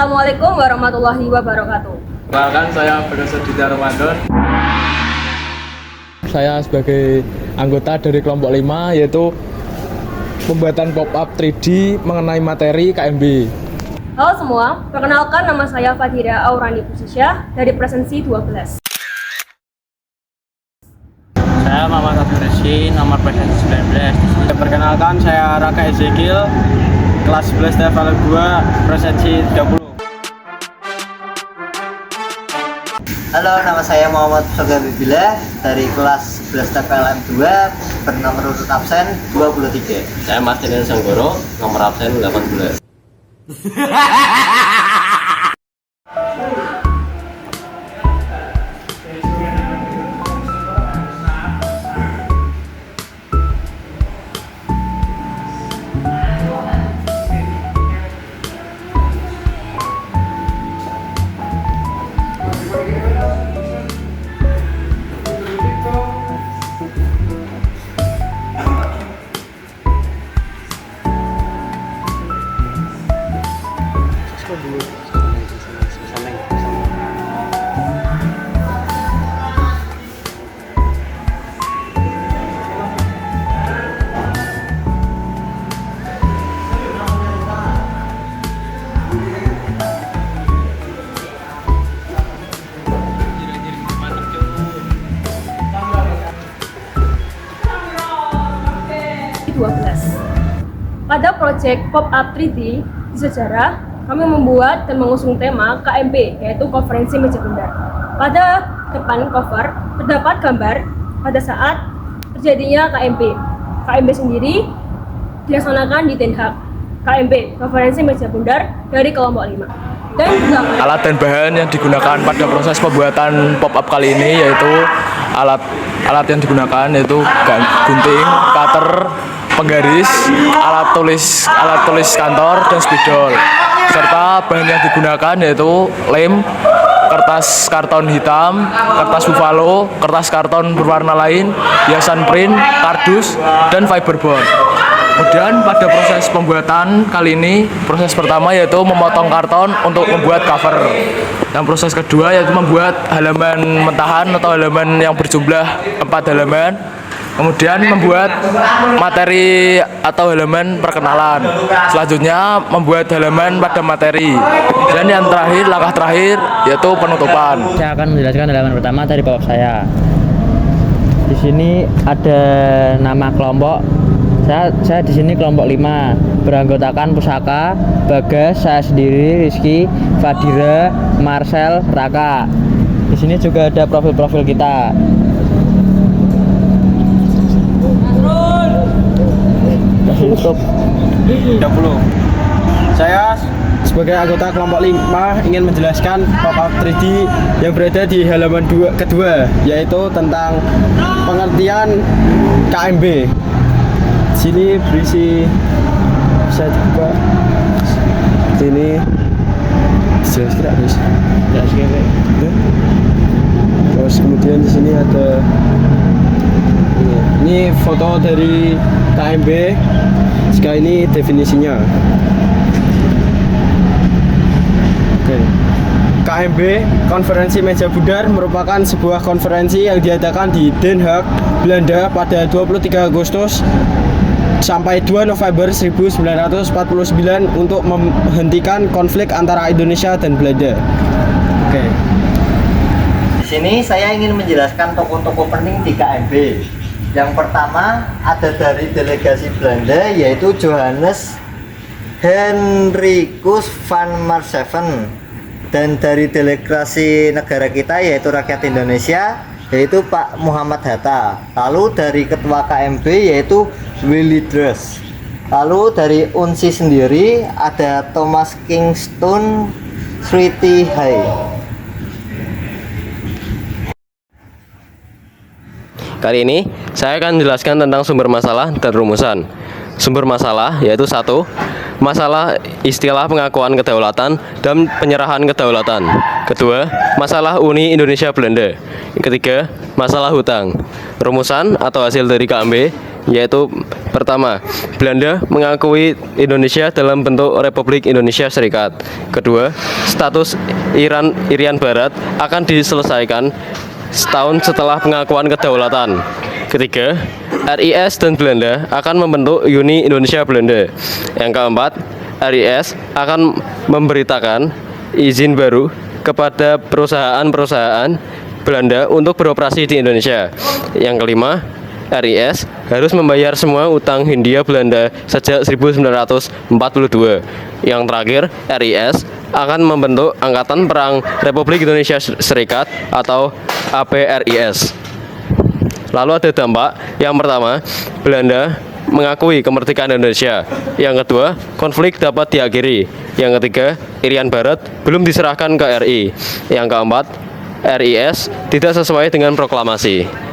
Assalamualaikum warahmatullahi wabarakatuh. Perkenalkan, saya Bagas Aditya Ramadan. Saya sebagai anggota dari kelompok 5, yaitu pembuatan pop-up 3D mengenai materi KMB. Halo semua, perkenalkan nama saya Fadira Aurani Pusisya dari Presensi 12. Saya Muhammad Abdul Rashid, nomor presensi 19. Perkenalkan, saya Raka Ezekiel, kelas 11 level 2, presensi 30. Halo, nama saya Muhammad Soga Bibila dari kelas 11 TPLM 2 bernomor urut absen 23. Saya Martin Sanggoro, nomor absen 18. Pada proyek pop-up 3D di sejarah, kami membuat dan mengusung tema KMB, yaitu Konferensi Meja Bundar. Pada depan cover terdapat gambar pada saat terjadinya KMB. KMB sendiri dilaksanakan di Den Haag. KMB, Konferensi Meja Bundar dari kelompok 5. Dan juga Alat dan bahan yang digunakan pada proses pembuatan pop-up kali ini yaitu alat yang digunakan yaitu gunting, cutter, penggaris, alat tulis kantor dan spidol. Serta bahan yang digunakan yaitu lem, kertas karton hitam, kertas buffalo, kertas karton berwarna lain, hiasan print, kardus, dan fiberboard. Kemudian pada proses pembuatan kali ini, proses pertama yaitu memotong karton untuk membuat cover. Yang proses kedua yaitu membuat halaman mentahan atau halaman yang berjumlah 4 halaman. Kemudian membuat materi atau halaman perkenalan. Selanjutnya membuat halaman pada materi. Dan yang terakhir, langkah terakhir yaitu penutupan. Saya akan menjelaskan halaman pertama dari pop saya. Di sini ada nama kelompok. Saya di sini kelompok 5, beranggotakan Pusaka, Bagas, saya sendiri, Rizky, Fadira, Marcel, Raka. Di sini juga ada profil-profil kita. Untuk 30. Saya sebagai anggota kelompok 5 ingin menjelaskan pop-up 3D yang berada di halaman kedua, yaitu tentang pengertian KMB. Sini berisi, bisa dibuka ini jelas tidak guys? Terus kemudian di sini ada ini foto dari KMB. Jika ini definisinya. Oke. KMB, Konferensi Meja Bundar, merupakan sebuah konferensi yang diadakan di Den Haag, Belanda pada 23 Agustus sampai 2 November 1949 untuk menghentikan konflik antara Indonesia dan Belanda. Oke. Di sini saya ingin menjelaskan tokoh-tokoh penting di KMB. Yang pertama ada dari delegasi Belanda yaitu Johannes Henricus van Maarseveen, dan dari delegasi negara kita yaitu rakyat Indonesia yaitu Pak Muhammad Hatta. Lalu dari ketua KMB yaitu Willy Dress. Lalu dari UNSI sendiri ada Thomas Kingston, Sweety Hai. Kali ini saya akan menjelaskan tentang sumber masalah dan rumusan. Sumber masalah yaitu 1. Masalah istilah pengakuan kedaulatan dan penyerahan kedaulatan. Kedua, masalah Uni Indonesia Belanda. Ketiga, masalah hutang. Rumusan atau hasil dari KMB yaitu pertama, Belanda mengakui Indonesia dalam bentuk Republik Indonesia Serikat. Kedua, status Irian Barat akan diselesaikan setahun setelah pengakuan kedaulatan. Ketiga, RIS dan Belanda akan membentuk Uni Indonesia Belanda. Yang keempat, RIS akan memberitakan izin baru kepada perusahaan-perusahaan Belanda untuk beroperasi di Indonesia. Yang kelima, RIS harus membayar semua utang Hindia Belanda sejak 1942. Yang terakhir, RIS akan membentuk Angkatan Perang Republik Indonesia Serikat atau APRIS. Lalu ada dampak. Yang pertama, Belanda mengakui kemerdekaan Indonesia. Yang kedua, konflik dapat diakhiri. Yang ketiga, Irian Barat belum diserahkan ke RI. Yang keempat, RIS tidak sesuai dengan proklamasi.